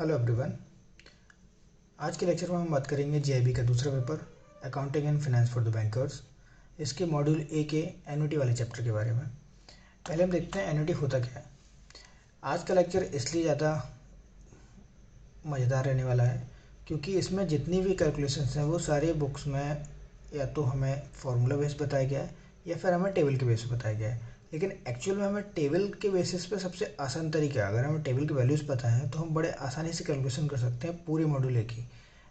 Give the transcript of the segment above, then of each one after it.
Hello everyone. आज के lecture में हम बात करेंगे जेआईबी का दूसरा paper accounting and finance for the bankers, इसके मॉड्यूल ए के एन्युटी वाले चैप्टर के बारे में। पहले हम देखते हैं एन्युटी होता क्या है। आज का लेक्चर इसलिए ज़्यादा मज़ेदार रहने वाला है क्योंकि इसमें जितनी भी कैलकुलेशंस हैं वो सारे बुक्स में या तो हमें फार्मूला बेस बताया गया है या फिर हमें टेबल के बेस पे बताया गया है। लेकिन एक्चुअल में हमें टेबल के बेसिस पे सबसे आसान तरीका है, अगर हमें टेबल की वैल्यूज़ पता है तो हम बड़े आसानी से कैलकुलेशन कर सकते हैं पूरे मॉड्यूल ए की।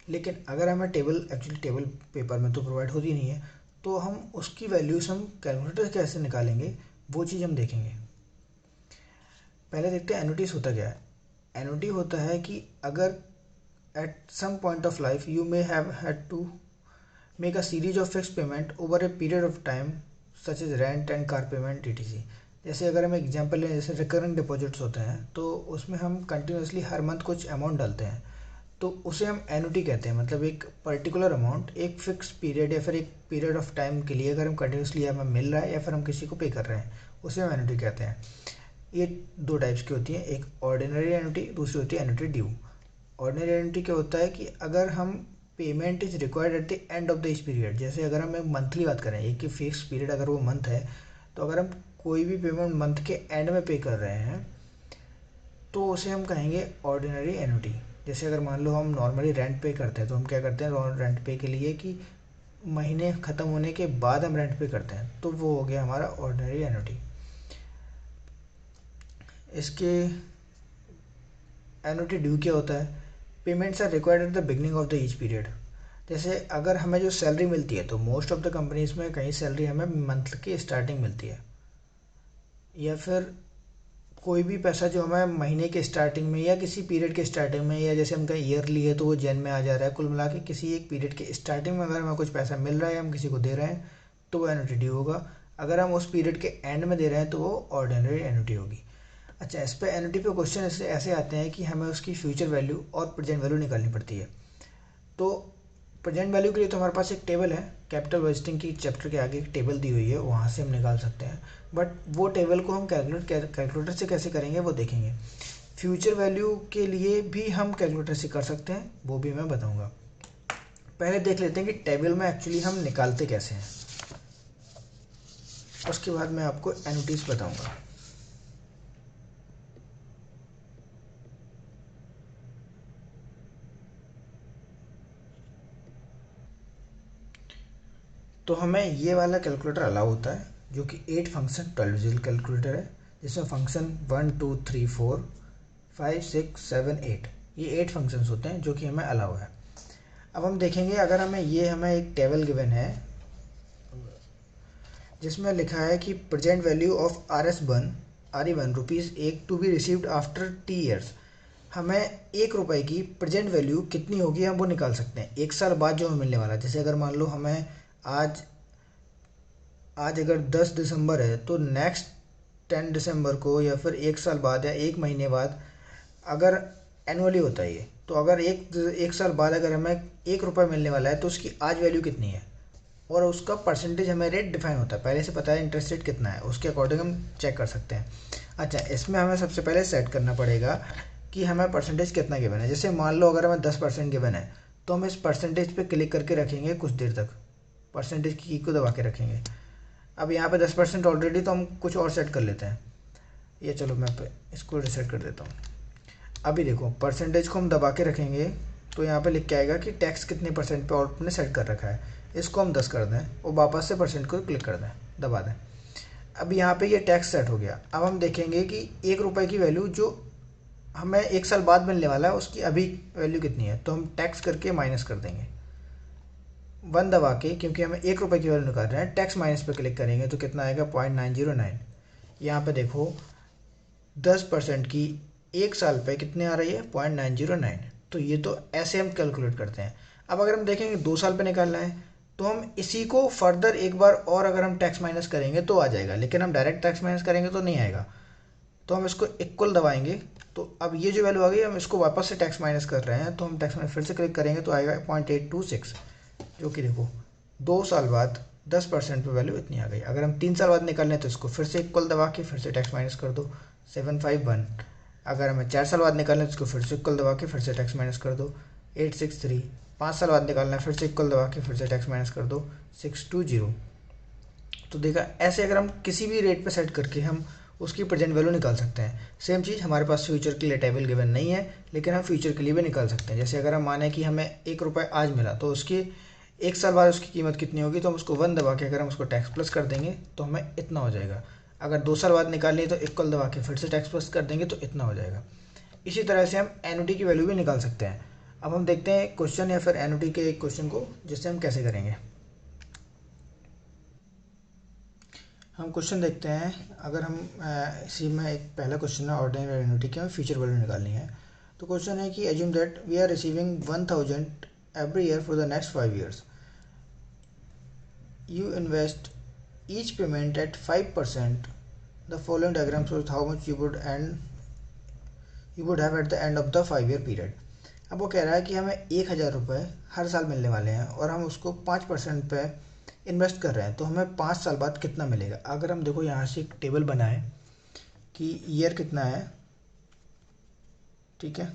लेकिन अगर हमें एक्चुअली टेबल पेपर में तो प्रोवाइड होती नहीं है, तो हम उसकी वैल्यूज़ हम कैलकुलेटर से कैसे निकालेंगे वो चीज़ हम देखेंगे। पहले देखते हैं एन्युटीज होता क्या है। एन्युटी होता है कि अगर at some point of life you may have had to make a series of fixed payment over a period of time such as rent and car payment etc। जैसे अगर हम एग्जांपल लें, जैसे रिकरिंग डिपॉजिट्स होते हैं तो उसमें हम कंटिन्यूसली हर मंथ कुछ अमाउंट डालते हैं, तो उसे हम एन्युटी कहते हैं। मतलब एक पर्टिकुलर अमाउंट एक फिक्स पीरियड या फिर एक पीरियड ऑफ टाइम के लिए अगर हम कंटिन्यूसली हमें मिल रहा है या फिर हम किसी को पे कर रहे हैं, उसे हम एन्युटी कहते हैं। ये दो टाइप्स की होती हैं, एक ऑर्डिनरी एन्युटी, दूसरी होती है एन्युटी ड्यू। ऑर्डिनरी एन्युटी क्या होता है कि अगर हम payment is required at the end of the each period, जैसे अगर हम एक मंथली बात करें, एक फिक्स पीरियड अगर वो मंथ है, तो अगर हम कोई भी पेमेंट मंथ के एंड में पे कर रहे हैं तो उसे हम कहेंगे ऑर्डिनरी एन्युटी। जैसे अगर मान लो हम नॉर्मली रेंट पे करते हैं तो हम क्या करते हैं रेंट पे के लिए कि महीने ख़त्म होने के बाद हम रेंट पे करते हैं, तो वो हो गया हमारा ऑर्डिनरी एन्युटी। इसके एन्युटी ड्यू क्या होता है, payments are required at the beginning of the each period. जैसे अगर हमें जो सैलरी मिलती है, तो मोस्ट ऑफ द कंपनीज में कहीं सैलरी हमें मंथ की स्टार्टिंग मिलती है, या फिर कोई भी पैसा जो हमें महीने के स्टार्टिंग में या किसी पीरियड के स्टार्टिंग में, या जैसे हम कहीं ईयरली है तो वो जन में आ जा रहा है, कुल मिला के किसी एक पीरियड के स्टार्टिंग में अगर हमें कुछ पैसा मिल रहा है या हम किसी को दे रहे हैं तो वो एन्युटी ड्यू होगा। अगर हम उस पीरियड के एंड में दे रहे हैं तो वो ऑर्डिनरी एन्युटी होगी। अच्छा, इस पर एन्युटी पे क्वेश्चन ऐसे आते हैं कि हमें उसकी फ्यूचर वैल्यू और प्रेजेंट वैल्यू निकालनी पड़ती है। तो प्रेजेंट वैल्यू के लिए तो हमारे पास एक टेबल है, कैपिटल बजटिंग की चैप्टर के आगे एक टेबल दी हुई है, वहाँ से हम निकाल सकते हैं। बट वो टेबल को हम कैलकुलेटर से कैसे करेंगे वो देखेंगे। फ्यूचर वैल्यू के लिए भी हम कैलकुलेटर से कर सकते हैं, वो भी मैं बताऊंगा। पहले देख लेते हैं कि टेबल में एक्चुअली हम निकालते कैसे हैं, उसके बाद मैं आपको एन्युटीज बताऊंगा। तो हमें ये वाला कैलकुलेटर अलाउ होता है जो कि 8 फंक्शन 12 डिजिट कैलकुलेटर है, जिसमें फंक्शन 1 2 3 4 5 6 7 8, ये 8 फंक्शंस होते हैं जो कि हमें अलाउ है। अब हम देखेंगे, अगर हमें एक टेबल गिवन है जिसमें लिखा है कि present value of RE1 rupees 1 to be received after T years. हमें 1 रुपये की प्रेजेंट वैल्यू कितनी होगी हम वो निकाल सकते हैं एक साल बाद जो हमें मिलने वाला है। जैसे अगर मान लो हमें आज आज अगर 10 दिसंबर है तो नेक्स्ट 10 दिसंबर को या फिर एक साल बाद या एक महीने बाद, अगर एनुअली होता है ये, तो अगर एक साल बाद अगर हमें 1 रुपये मिलने वाला है तो उसकी आज वैल्यू कितनी है, और उसका परसेंटेज हमें रेट डिफाइन होता है, पहले से पता है इंटरेस्ट रेट कितना है, उसके अकॉर्डिंग हम चेक कर सकते हैं। अच्छा, इसमें हमें सबसे पहले सेट करना पड़ेगा कि हमें परसेंटेज कितना गिवन है। जैसे मान लो अगर हमें 10% गिवन है तो हम इस परसेंटेज पे क्लिक करके रखेंगे कुछ देर तक, परसेंटेज की को दबा के रखेंगे। अब यहाँ पे 10% ऑलरेडी, तो हम कुछ और सेट कर लेते हैं। ये चलो मैं इसको रिसेट कर देता हूँ। अभी देखो, परसेंटेज को हम दबा के रखेंगे तो यहाँ पे लिख के आएगा कि टैक्स कितने परसेंट पे आपने सेट कर रखा है। इसको हम 10 कर दें और वापस से परसेंट को क्लिक कर दें, दबा दें। अब यहाँ पे ये टैक्स सेट हो गया। अब हम देखेंगे कि 1 रुपये की वैल्यू जो हमें एक साल बाद मिलने वाला है उसकी अभी वैल्यू कितनी है, तो हम टैक्स करके माइनस कर देंगे 1 दबा के, क्योंकि हमें 1 रुपये की वैल्यू निकाल रहे हैं। टैक्स माइनस पे क्लिक करेंगे तो कितना आएगा 0.909। यहाँ पे देखो 10% की एक साल पे कितने आ रही है 0.909। तो ये तो ऐसे हम कैलकुलेट करते हैं। अब अगर हम देखेंगे 2 साल पे निकालना है तो हम इसी को फर्दर एक बार और अगर हम टैक्स माइनस करेंगे तो आ जाएगा, लेकिन हम डायरेक्ट टैक्स माइनस करेंगे तो नहीं आएगा। तो हम इसको इक्वल दबाएंगे, तो अब ये जो वैल्यू आ गई हम इसको वापस से टैक्स माइनस कर रहे हैं, तो हम टैक्स माइनस फिर से क्लिक करेंगे तो आएगा 0.826, जो कि देखो 2 साल बाद 10% पे वैल्यू इतनी आ गई। अगर हम 3 साल बाद निकाल लें तो इसको फिर से इक्वल दबा के फिर से टैक्स माइनस कर दो 751, अगर हमें 4 साल बाद निकालना है तो उसको फिर से इक्वल दबा के फिर से टैक्स माइनस कर दो 863। 5 साल बाद निकालना है फिर से इक्वल दबा के फिर से टैक्स माइनस कर दो 620। तो देखा, ऐसे अगर हम किसी भी रेट पे सेट करके हम उसकी प्रेजेंट वैल्यू निकाल सकते हैं। सेम चीज़ हमारे पास फ्यूचर के लिए टेबल गिवन नहीं है, लेकिन हम फ्यूचर के लिए भी निकाल सकते हैं। जैसे अगर हम माने कि हमें 1 रुपये आज मिला तो उसकी 1 साल बाद उसकी कीमत कितनी होगी, तो हम उसको 1 दबा के अगर हम उसको टैक्स प्लस कर देंगे तो हमें इतना हो जाएगा। अगर 2 साल बाद निकालनी है तो इक्वल दबा के फिर से टैक्स प्लस कर देंगे तो इतना हो जाएगा। इसी तरह से हम एनुटी की वैल्यू भी निकाल सकते हैं। अब हम देखते हैं क्वेश्चन या फिर एनुटी के एक क्वेश्चन को, जिससे हम कैसे करेंगे। हम क्वेश्चन देखते हैं। अगर हम इसी में एक पहला क्वेश्चन है ऑर्डिनरी एन्युटी की, हमें फ्यूचर वैल्यू निकालनी है। तो क्वेश्चन है कि assume that we are receiving 1000 every year for the next 5 years. You invest each payment at 5%. The following diagram shows how much you would have at the end of the 5-year period. अब वो कह रहा है कि हमें 1000 रुपये हर साल मिलने वाले हैं और हम उसको 5% पे इन्वेस्ट कर रहे हैं, तो हमें 5 साल बाद कितना मिलेगा। अगर हम देखो यहाँ से एक टेबल बनाए कि ईयर कितना है, ठीक है,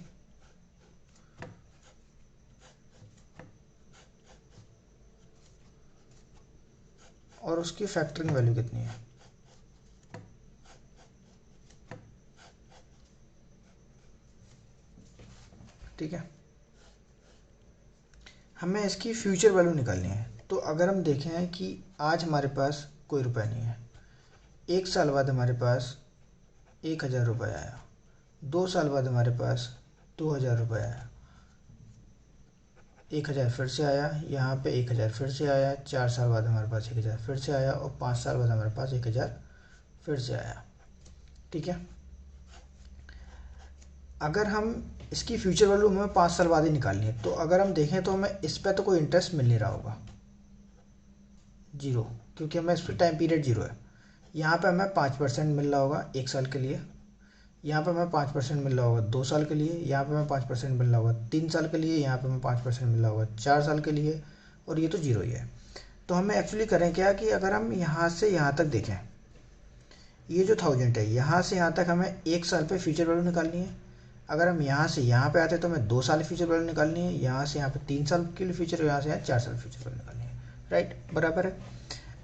और उसकी फैक्टरिंग वैल्यू कितनी है। ठीक है, हमें इसकी फ्यूचर वैल्यू निकालनी है। तो अगर हम देखें कि आज हमारे पास कोई रुपया नहीं है, 1 साल बाद हमारे पास 1000 रुपये आया, 2 साल बाद हमारे पास 2000 रुपये आया, 1000 फिर से आया, यहाँ पे 1000 फिर से आया, 4 साल बाद हमारे पास 1000 फिर से आया और 5 साल बाद हमारे पास 1000 फिर से आया। ठीक है, अगर हम इसकी फ्यूचर वैल्यू हमें 5 साल बाद ही निकालनी है, तो अगर हम देखें तो हमें इस पर तो कोई इंटरेस्ट मिल नहीं रहा होगा, 0, क्योंकि हमें इस पर टाइम पीरियड 0 है। यहाँ पे हमें 5% मिल रहा होगा 1 साल के लिए, यहाँ पे हमें 5% मिल रहा होगा 2 साल के लिए, यहाँ पे हमें 5% मिल रहा होगा 3 साल के लिए, यहाँ पे हमें 5% मिल रहा होगा 4 साल के लिए, और ये तो 0 ही है। तो हमें एक्चुअली करें क्या कि अगर हम यहाँ से यहाँ तक देखें, ये जो 1000 है, यहाँ से यहाँ तक हमें 1 साल पे फ्यूचर वैल्यू निकालनी है। अगर हम यहाँ से यहाँ पे आते हैं तो हमें 2 साल फ्यूचर वैल्यू निकालनी है, यहाँ से यहाँ पे 3 साल के लिए फ्यूचर, यहाँ से यहाँ 4 साल फ्यूचर वैल्यू निकालनी है। राइट, बराबर है।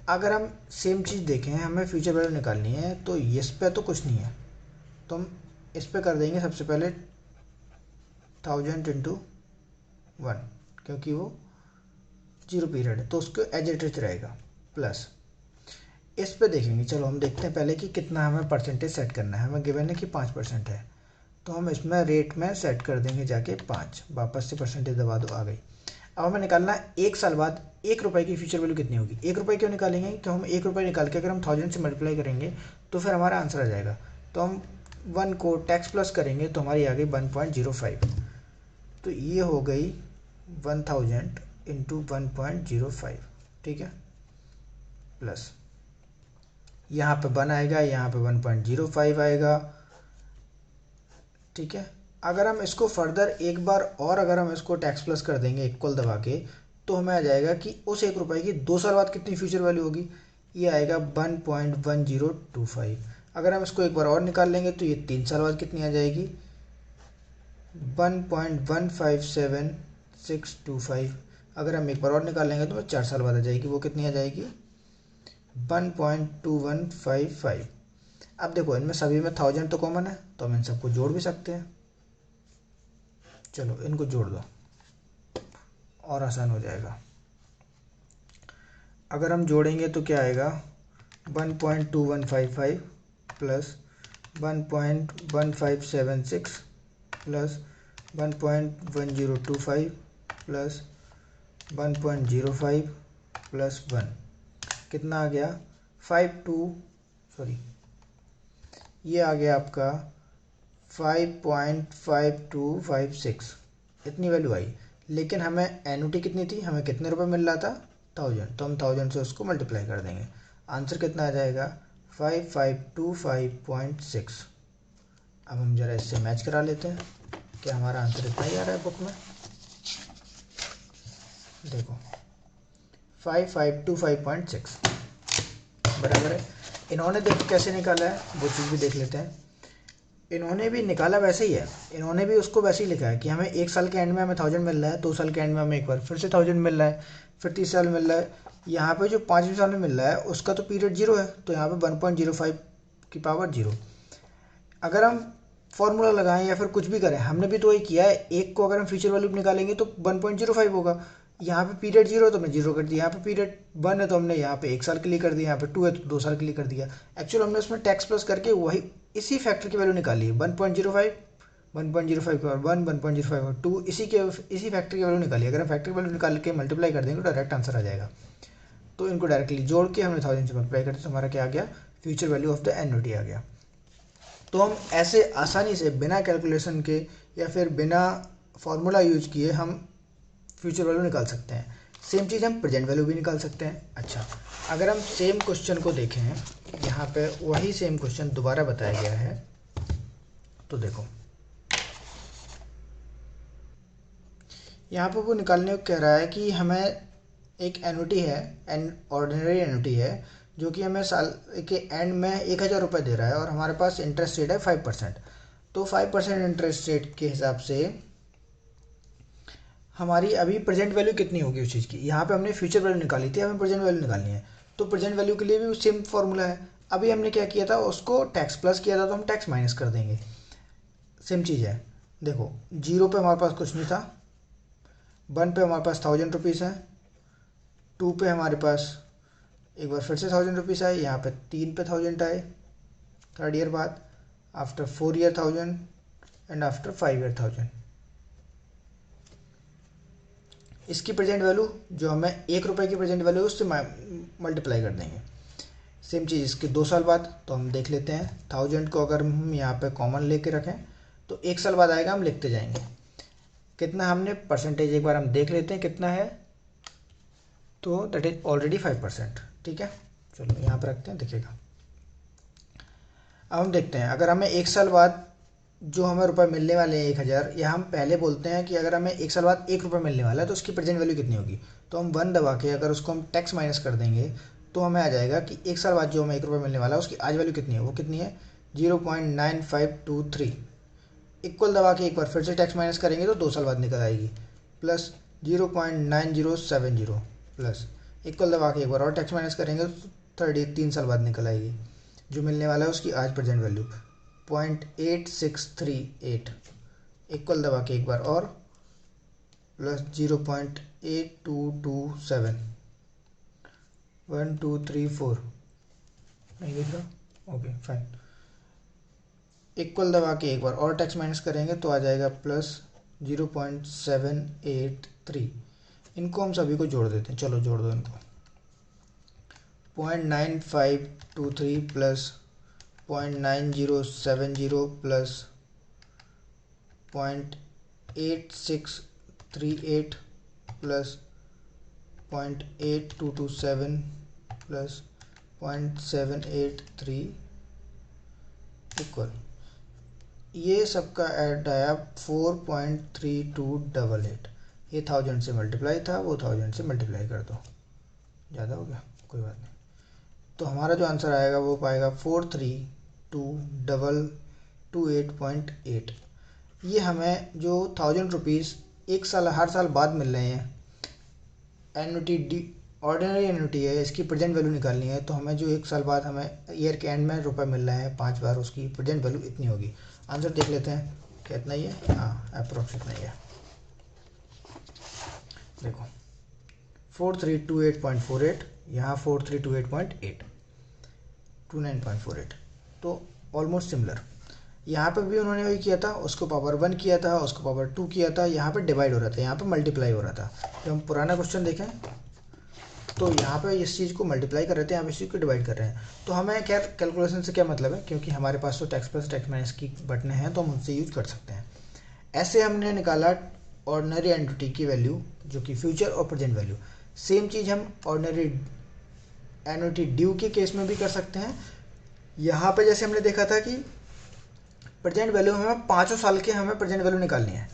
अगर हम सेम चीज़ देखें, हमें फ्यूचर वैल्यू निकालनी है, तो इस पे तो कुछ नहीं है, तो हम इस पे कर देंगे सबसे पहले 1000 × 1, क्योंकि वो 0 पीरियड है तो उसको एज इट इज रहेगा, प्लस इस पे देखेंगे। चलो हम देखते हैं पहले कि कितना हमें परसेंटेज सेट करना है। हमें गिवन है कि 5% है, तो हम इसमें रेट में सेट कर देंगे जाके 5, वापस से परसेंटेज दबा दो, आ गई। अब हमें निकालना है 1 साल बाद 1 रुपये की फ्यूचर वैल्यू कितनी होगी। 1 रुपये क्यों निकालेंगे, क्यों हम 1 रुपये निकाल के अगर हम 1000 से मल्टीप्लाई करेंगे तो फिर हमारा आंसर आ जाएगा। तो हम 1 को टैक्स प्लस करेंगे तो हमारी आ गई 1.05। तो ये हो गई 1000 × 1.05, ठीक है, प्लस यहाँ पे 1 आएगा, यहाँ पे 1.05 आएगा। ठीक है, अगर हम इसको फर्दर एक बार और अगर हम इसको टैक्स प्लस कर देंगे इक्वल दबा के, तो हमें आ जाएगा कि उस 1 रुपये की 2 साल बाद कितनी फ्यूचर वैल्यू होगी, ये आएगा 1.1025। अगर हम इसको एक बार और निकाल लेंगे तो ये 3 साल बाद कितनी आ जाएगी, 1.157625। अगर हम एक बार और निकाल लेंगे तो वो 4 साल बाद आ जाएगी, वो कितनी आ जाएगी, 1.2155। अब देखो इनमें सभी में 1000 तो कॉमन है, तो हम इन सबको जोड़ भी सकते हैं। चलो इनको जोड़ दो और आसान हो जाएगा। अगर हम जोड़ेंगे तो क्या आएगा, 1.2155 प्लस 1.1576 प्लस 1.1025 प्लस 1.05 प्लस 1, कितना आ गया, 52, ये आ गया आपका 5.5256, इतनी वैल्यू आई। लेकिन हमें एनुटी कितनी थी, हमें कितने रुपए मिल रहा था, 1000, तो हम 1000 से उसको मल्टीप्लाई कर देंगे। आंसर कितना आ जाएगा, 5525.6। अब हम ज़रा इससे मैच करा लेते हैं कि हमारा आंसर इतना ही आ रहा है बुक में। देखो 5525.6 बराबर है। इन्होंने देखो कैसे निकाला है, वो चीज़ भी देख लेते हैं। इन्होंने भी निकाला वैसे ही है, इन्होंने भी उसको वैसे ही लिखा है कि हमें 1 साल के एंड में हमें 1000 मिल रहा है, 2 साल के एंड में हमें एक बार फिर से 1000 मिल रहा है, फिर 3 साल मिल रहा है। यहाँ पे जो 5वें साल में मिल रहा है उसका तो पीरियड 0 है, तो यहाँ पे 1.05 की पावर 0। अगर हम फॉर्मूला लगाएं या फिर कुछ भी करें, हमने भी तो वही किया है, एक को अगर हम फ्यूचर वैल्यू निकालेंगे तो 1.05 होगा। यहाँ पे पीरियड 0 है तो हमने 0 कर दिया, यहाँ पे पीरियड 1 है तो हमने यहाँ पे 1 साल के लिए कर दिया, यहाँ पे 2 है तो 2 साल के लिए कर दिया। एक्चुअल हमने उसमें टैक्स प्लस करके वही इसी फैक्टर की वैल्यू निकाली है, 1.05, 1.05 के बाद 1, 1.05 और 2, इसी फैक्टर की वैल्यू निकाली। अगर हम फैक्टर की वैल्यू निकाल के मल्टीप्लाई कर देंगे तो डायरेक्ट आंसर आ जाएगा। तो इनको डायरेक्टली जोड़ के हमने 1000 से मल्टीप्लाई करते तो हमारा क्या आ गया, future value of the annuity आ गया। तो हम ऐसे आसानी से बिना कैलकुलेशन के या फिर बिना फार्मूला यूज किए हम फ्यूचर वैल्यू निकाल सकते हैं। सेम चीज़ हम प्रेजेंट वैल्यू भी निकाल सकते हैं। अच्छा, अगर हम सेम क्वेश्चन को देखें, यहाँ पे वही सेम क्वेश्चन दोबारा बताया गया है, तो देखो यहाँ पे वो निकालने को कह रहा है कि हमें एक एन्युटी है, ऑर्डिनरी एन्युटी है, जो कि हमें साल के एंड में 1000 रुपये दे रहा है और हमारे पास इंटरेस्ट रेट है 5%। तो 5% इंटरेस्ट रेट के हिसाब से हमारी अभी प्रेजेंट वैल्यू कितनी होगी उस चीज़ की। यहाँ पे हमने फ्यूचर वैल्यू निकाली थी, हमें प्रेजेंट वैल्यू निकालनी है, तो प्रेजेंट वैल्यू के लिए भी सेम फॉर्मूला है। अभी हमने क्या किया था, उसको टैक्स प्लस किया था तो हम टैक्स माइनस कर देंगे। सेम चीज़ है, देखो 0 पे हमारे पास कुछ नहीं था, 1 पे हमारे पास 1000 रुपीज़ है, 2 पे हमारे पास एक बार फिर से 1000 रुपीज़ आए, यहाँ पे 3 पे 1000 आए 3rd ईयर बाद, after 4 year 1000 and after 5 year 1000। इसकी प्रेजेंट वैल्यू जो हमें 1 रुपये की प्रेजेंट वैल्यू उससे मल्टीप्लाई कर देंगे। सेम चीज़ इसके 2 साल बाद, तो हम देख लेते हैं 1000 को अगर हम यहाँ पे कॉमन लेके रखें तो 1 साल बाद आएगा, हम लिखते जाएंगे कितना हमने परसेंटेज एक बार हम देख लेते हैं कितना है, तो दैट इज ऑलरेडी 5%। ठीक है, चलो यहाँ पर रखते हैं, दिखेगा। अब हम देखते हैं अगर हमें 1 साल बाद जो हमें रुपये मिलने वाले हैं 1000, या हम पहले बोलते हैं कि अगर हमें 1 साल बाद 1 रुपये मिलने वाला है तो उसकी प्रेजेंट वैल्यू कितनी होगी। तो हम 1 दबा के अगर उसको हम टैक्स माइनस कर देंगे तो हमें आ जाएगा कि 1 साल बाद जो हमें 1 रुपये मिलने वाला है उसकी आज वैल्यू कितनी है, वो कितनी है 0.9523। इक्वल दबा के एक बार फिर से टैक्स माइनस करेंगे तो 2 साल बाद निकल आएगी, प्लस 0.9070, प्लस इक्वल दबा के एक बार और टैक्स माइनस करेंगे तो 3 साल बाद निकल आएगी। जो मिलने वाला है उसकी आज प्रेजेंट वैल्यू 0.8638, इक्वल दबा के एक बार और, प्लस 0.8227, 1 2 3 4, नहीं दिख रहा, ओके फाइन। इक्वल दबा के एक बार और टैक्स माइनस करेंगे तो आ जाएगा प्लस 0.783। इनको हम सभी को जोड़ देते हैं, चलो जोड़ दो इनको, 0.9523 plus 0.9070 plus 0.8638 plus 0.8227 plus 0.783 equal, ये सबका ऐड आया 4.3288। ये 1000 से मल्टीप्लाई था, वो 1000 से मल्टीप्लाई कर दो, ज़्यादा हो गया, कोई बात नहीं। तो हमारा जो आंसर आएगा वो पाएगा 43228.8। ये हमें जो 1000 रुपीज़ 1 साल हर साल बाद मिल रहे हैं, एन्युटी ऑर्डिनरी एन्युटी है, इसकी प्रेजेंट वैल्यू निकालनी है, तो हमें जो 1 साल बाद हमें ईयर के एंड में रुपये मिल रहा है 5 बार, उसकी प्रेजेंट वैल्यू इतनी होगी। आंसर देख लेते हैं कितना ही है, हाँ अप्रोक्स इतना ही है। देखो 4328.48, यहाँ 4328.8, 29.48, तो ऑलमोस्ट सिमिलर। यहाँ पे भी उन्होंने वही किया था, उसको पावर 1 किया था, उसको पावर 2 किया था, यहाँ पे डिवाइड हो रहा था, यहाँ पे मल्टीप्लाई हो रहा था। जब हम पुराना क्वेश्चन देखें तो यहाँ पे इस चीज़ को मल्टीप्लाई कर रहे थे, यहाँ पे इस चीज़ को डिवाइड कर रहे हैं। तो हमें क्या कैलकुलेशन से क्या मतलब है, क्योंकि हमारे पास तो टैक्स प्लस टैक्स माइनस की बटने हैं तो हम उनसे यूज कर सकते हैं। ऐसे हमने निकाला ऑर्डिनरी एंटिटी की वैल्यू, जो कि फ्यूचर और प्रेजेंट वैल्यू। सेम चीज़ हम ऑर्डिनरी एन्युटी ड्यू के केस में भी कर सकते हैं। यहाँ पे जैसे हमने देखा था कि प्रेजेंट वैल्यू हमें 5 साल के हमें प्रेजेंट वैल्यू निकालनी है,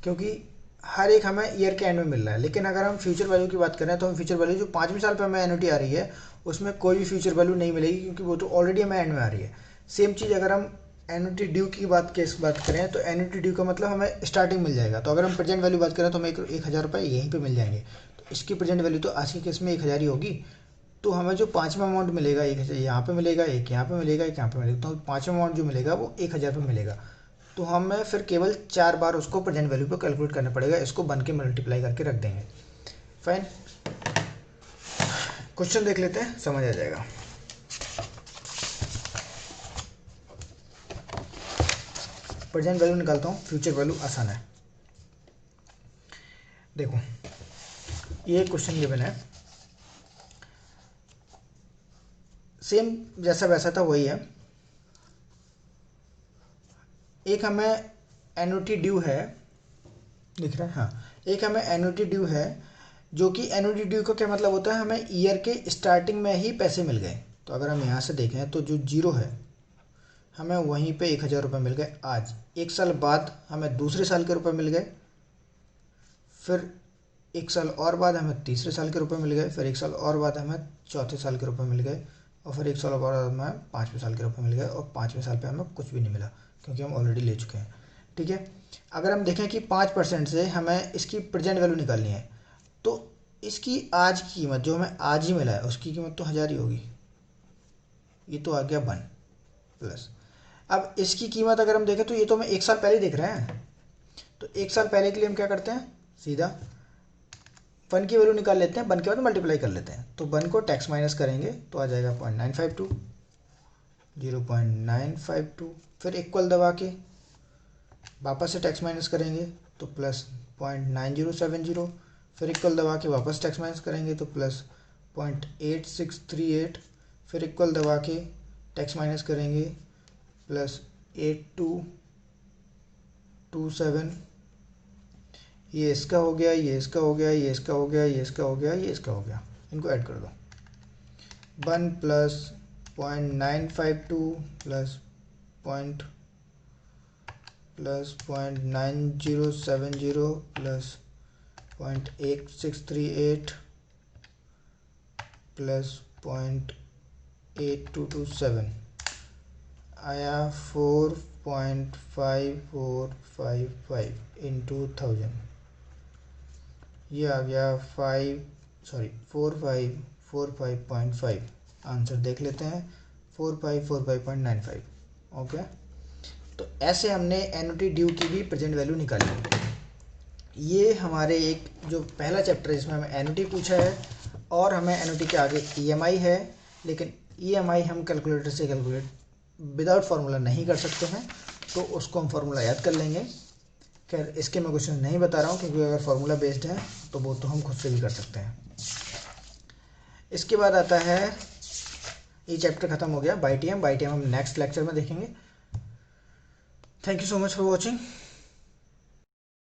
क्योंकि हर एक हमें ईयर के एंड में मिल रहा है। लेकिन अगर हम फ्यूचर वैल्यू की बात करें तो हम फ्यूचर वैल्यू जो 5वें साल पे हमें एन्युटी आ रही है उसमें कोई भी फ्यूचर वैल्यू नहीं मिलेगी, क्योंकि वो तो ऑलरेडी हमें एंड में आ रही है। सेम चीज़ अगर हम एन्युटी ड्यू की बात करें तो एन्युटी ड्यू का मतलब हमें स्टार्टिंग मिल जाएगा। तो अगर हम प्रेजेंट वैल्यू बात करें तो हमें 1,000 रुपये यहीं पे मिल जाएंगे। तो इसकी प्रेजेंट वैल्यू तो आज के केस में 1,000 ही होगी। तो हमें जो पाँचवा अमाउंट मिलेगा, 1,000 यहाँ पे मिलेगा, एक यहाँ पे मिलेगा, एक यहाँ पे मिलेगा, तो पाँचवा अमाउंट जो मिलेगा वो 1,000 पे मिलेगा। तो हमें फिर केवल 4 बार उसको प्रेजेंट वैल्यू पे कैलकुलेट करना पड़ेगा। इसको बन के मल्टीप्लाई करके रख देंगे। फाइन, क्वेश्चन देख लेते हैं, समझ आ जाएगा। प्रेजेंट वैल्यू निकालता हूँ, फ्यूचर वैल्यू आसान है। देखो ये क्वेश्चन गिवन है, सेम जैसा वैसा था वही है। एक हमें एन्युटी ड्यू है, दिख रहा है, हाँ, एक हमें एन्युटी ड्यू है, जो कि एन्युटी ड्यू का क्या मतलब होता है, हमें ईयर के स्टार्टिंग में ही पैसे मिल गए। तो अगर हम यहाँ से देखें तो जो जीरो है हमें वहीं पे 1,000 रुपये मिल गए आज। एक साल बाद हमें दूसरे साल के रुपये मिल गए, फिर एक साल और बाद हमें तीसरे साल के रुपये मिल गए, फिर एक साल और बाद हमें चौथे साल के रुपये मिल गए, और फिर एक साल और बाद हमें पाँचवें साल के रुपये मिल गए, और पाँचवें साल पे हमें कुछ भी नहीं मिला क्योंकि हम ऑलरेडी ले चुके हैं। ठीक है, अगर हम देखें कि 5% से हमें इसकी प्रेजेंट वैल्यू निकालनी है, तो इसकी आज की कीमत जो हमें आज ही मिला है उसकी कीमत तो 1,000 ही होगी। ये तो आ गया 1 प्लस। अब इसकी कीमत अगर हम देखें तो ये तो हम एक साल पहले देख रहे हैं, तो एक साल पहले के लिए हम क्या करते हैं, सीधा 1 की वैल्यू निकाल लेते हैं, 1 के बाद मल्टीप्लाई कर लेते हैं। तो 1 को टैक्स माइनस करेंगे तो आ जाएगा 0.952, 0.952, फिर इक्वल दबा के वापस से टैक्स माइनस करेंगे तो प्लस 0.9070, फिर इक्वल दबा के वापस टैक्स माइनस करेंगे तो प्लस 0.8638, फिर इक्वल दबा के टैक्स माइनस करेंगे प्लस 8227। ये इसका हो गया, ये इसका हो गया, ये इसका हो गया, ये इसका हो गया, ये इसका हो गया, इनको ऐड कर दो। 1 प्लस 0.952 प्लस 0.9070 प्लस 0.8638 प्लस 0.8227 आया 4.5455 इंटू 1000। ये आ गया 4545.5। आंसर देख लेते हैं, 4545.95। ओके, तो ऐसे हमने एन्युटी ड्यू की भी प्रेजेंट वैल्यू निकाली। ये हमारे एक जो पहला चैप्टर है जिसमें हमें एन्युटी पूछा है, और हमें एन्युटी के आगे ईएमआई है, लेकिन ईएमआई हम कैलकुलेटर से कैलकुलेट विदाउट फार्मूला नहीं कर सकते हैं, तो उसको हम फार्मूला याद कर लेंगे। खैर इसके मैं क्वेश्चन नहीं बता रहा हूँ क्योंकि अगर फार्मूला बेस्ड है तो वो तो हम खुद से भी कर सकते हैं। इसके बाद आता है, ये चैप्टर खत्म हो गया बाई टी एम हम नेक्स्ट लेक्चर में देखेंगे। Thank you so much for watching.